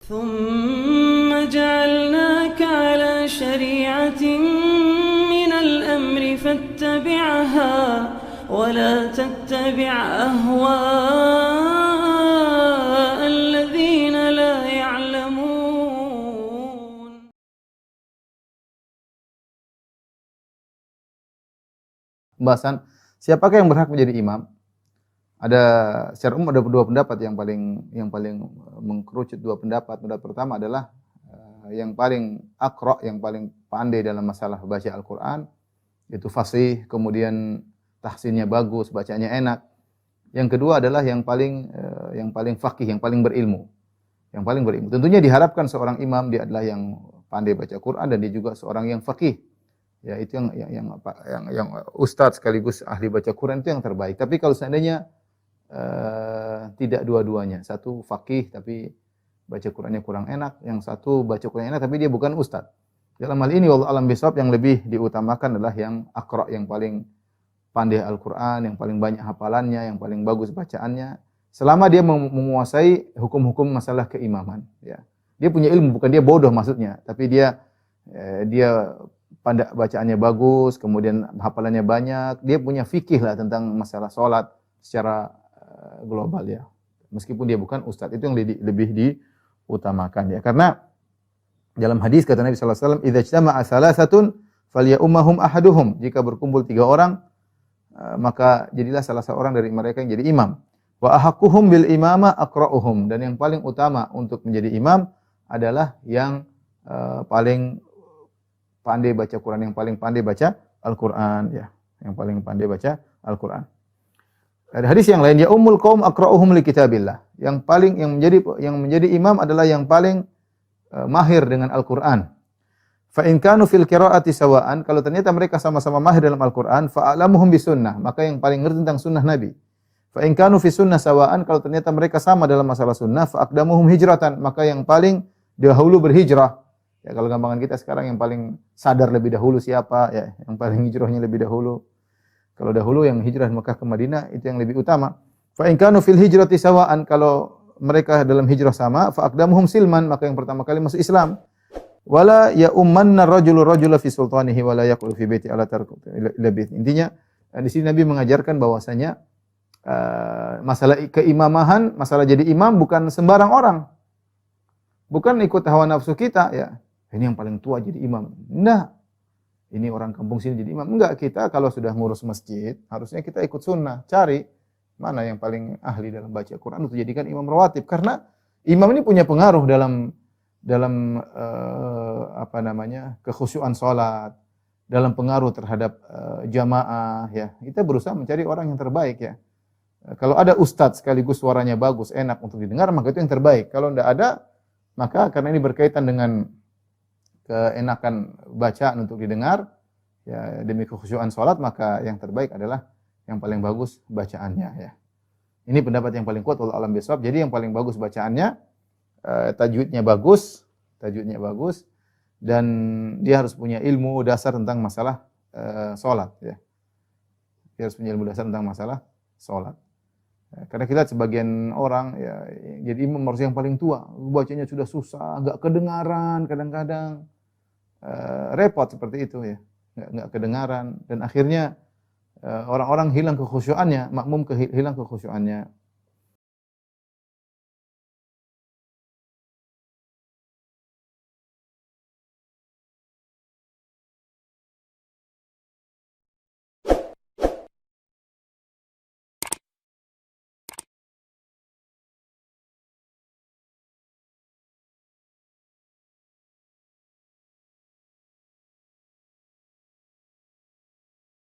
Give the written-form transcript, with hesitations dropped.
ثم جعلناك على شريعة من الأمر فاتبعها ولا تتبع أهواء الذين لا يعلمون. Pembahasan siapakah yang berhak menjadi imam? Ada secara umum ada dua pendapat yang paling mengkerucut dua pendapat. Pendapat pertama adalah yang paling aqra, yang paling pandai dalam masalah baca Al-Qur'an, itu fasih, kemudian tahsinnya bagus, bacanya enak. Yang kedua adalah yang paling faqih, yang paling berilmu. Yang paling berilmu. Tentunya diharapkan seorang imam dia adalah yang pandai baca Quran dan dia juga seorang yang faqih. Ya, itu yang ustaz sekaligus ahli baca Quran itu yang terbaik. Tapi kalau seandainya tidak dua-duanya, satu faqih tapi baca Qurannya kurang enak, yang satu baca Quran enak tapi dia bukan ustaz. Dalam hal ini wallahu alam bisawab, yang lebih diutamakan adalah yang aqra, yang paling pandai Al-Qur'an, yang paling banyak hafalannya, yang paling bagus bacaannya, selama dia menguasai hukum-hukum masalah keimaman, ya. Dia punya ilmu, bukan dia bodoh maksudnya, tapi dia pandai bacaannya bagus, kemudian hafalannya banyak, dia punya fikih lah tentang masalah salat secara global, ya. Meskipun dia bukan ustaz, itu yang lebih diutamakan, ya. Karena dalam hadis kata Nabi sallallahu alaihi wasallam, "Idza ijtama'a salasatun falyummahum ahaduhum." Jika berkumpul 3 orang, maka jadilah salah seorang dari mereka yang jadi imam. Wa ahaqquhum bil imama aqra'uhum, dan yang paling utama untuk menjadi imam adalah yang paling pandai baca Quran, yang paling pandai baca Al-Qur'an, ya. Yang paling pandai baca Al-Qur'an. Ada hadis yang lain, ya ummul qaum aqra'uhum li kitabillah. Yang menjadi imam adalah yang paling mahir dengan Al-Qur'an. Fa in kanu fil qira'ati sawa'an, kalau ternyata mereka sama-sama mahir dalam Al-Qur'an, fa a'lamuhum bisunnah, maka yang paling ngerti tentang sunnah Nabi. Fa in kanu fi sunnah sawa'an, kalau ternyata mereka sama dalam masalah sunnah, fa aqdamuhum hijratan, maka yang paling dahulu berhijrah. Ya, kalau gampangan kita sekarang yang paling sadar lebih dahulu siapa, ya, yang paling hijrahnya lebih dahulu. Kalau dahulu yang hijrah Mekah ke Madinah itu yang lebih utama. Fa in kanu fil hijrati sawa'an, kalau mereka dalam hijrah sama, fa aqdamuhum silman, maka yang pertama kali masuk Islam. Wala ya ummanna rajulu rajula fi sultanihi wala yaqulu fi baiti ala tarku ila bait. Intinya di sini Nabi mengajarkan bahwasanya masalah keimamahan, masalah jadi imam bukan sembarang orang. Bukan ikut hawa nafsu kita, ya. Ini yang paling tua jadi imam. Enggak. Ini orang kampung sini jadi imam. Enggak, kita kalau sudah ngurus masjid, harusnya kita ikut sunnah. Cari mana yang paling ahli dalam baca Quran untuk jadikan imam rawatib. Karena imam ini punya pengaruh dalam kekhusyuan salat, dalam pengaruh terhadap jamaah, ya. Kita berusaha mencari orang yang terbaik, ya. Kalau ada ustadz sekaligus suaranya bagus, enak untuk didengar, maka itu yang terbaik. Kalau tidak ada, maka karena ini berkaitan dengan keenakan bacaan untuk didengar, ya, demi kekhusyuan salat, maka yang terbaik adalah yang paling bagus bacaannya, ya. Ini pendapat yang paling kuat wallahu a'lam bishawab. Jadi yang paling bagus bacaannya, tajwidnya bagus, dan dia harus punya ilmu dasar tentang masalah salat, ya. Dia harus punya ilmu dasar tentang masalah salat. Karena kita sebagian orang, ya, jadi imam harus yang paling tua, bacanya sudah susah, enggak kedengaran, kadang-kadang repot seperti itu, ya. Enggak kedengaran, dan akhirnya orang-orang hilang kekhusyuannya, makmum hilang kekhusyuannya.